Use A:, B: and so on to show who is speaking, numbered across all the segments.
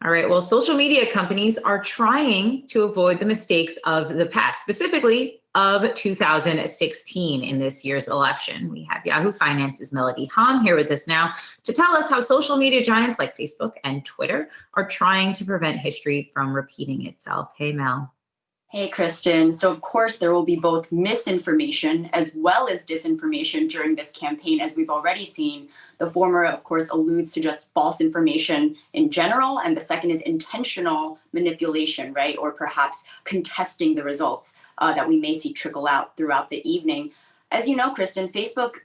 A: All right. Well, social media companies are trying to avoid the mistakes of the past, specifically of 2016 in this year's election. We have Yahoo Finance's Melody Hom here with us now to tell us how social media giants like Facebook and Twitter are trying to prevent history from repeating itself. Hey, Mel.
B: Hey, Kristen. So, of course, there will be both misinformation as well as disinformation during this campaign, as we've already seen. The former, of course, alludes to just false information in general, and the second is intentional manipulation, right? Or perhaps contesting the results that we may see trickle out throughout the evening. As you know, Kristen, Facebook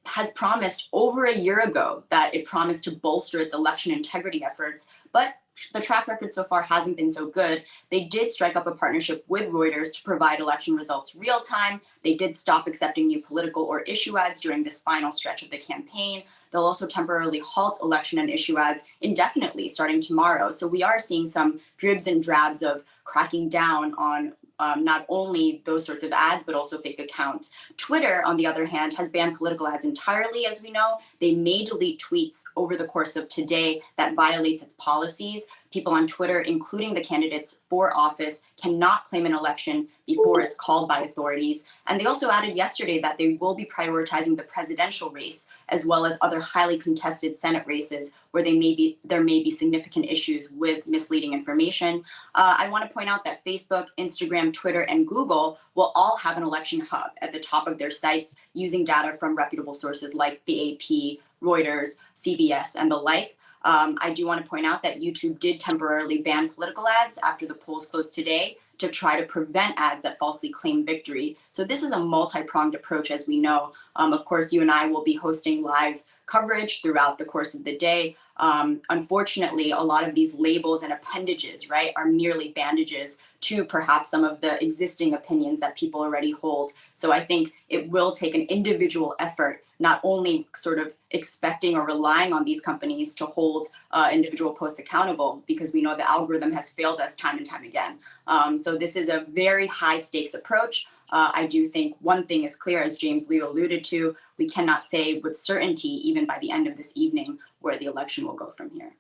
B: has promised over a year ago that it promised to bolster its election integrity efforts, but the track record so far hasn't been so good. They did strike up a partnership with Reuters to provide election results real time. They did stop accepting new political or issue ads during this final stretch of the campaign. They'll also temporarily halt election and issue ads indefinitely starting tomorrow. So we are seeing some dribs and drabs of cracking down on not only those sorts of ads, but also fake accounts. Twitter, on the other hand, has banned political ads entirely, as we know. They may delete tweets over the course of today that violates its policies. People on Twitter, including the candidates for office, cannot claim an election before it's called by authorities. And they also added yesterday that they will be prioritizing the presidential race as well as other highly contested Senate races where there may be significant issues with misleading information. I want to point out that Facebook, Instagram, Twitter, and Google will all have an election hub at the top of their sites using data from reputable sources like the AP, Reuters, CBS, and the like. I do want to point out that YouTube did temporarily ban political ads after the polls closed today to try to prevent ads that falsely claim victory. So this is a multi-pronged approach, as we know. Of course, you and I will be hosting live coverage throughout the course of the day. Unfortunately, a lot of these labels and appendages, right, are merely bandages to perhaps some of the existing opinions that people already hold. So I think it will take an individual effort, not only sort of expecting or relying on these companies to hold individual posts accountable, because we know the algorithm has failed us time and time again. So this is a very high stakes approach. I do think one thing is clear, as James Liu alluded to, we cannot say with certainty, even by the end of this evening, where the election will go from here.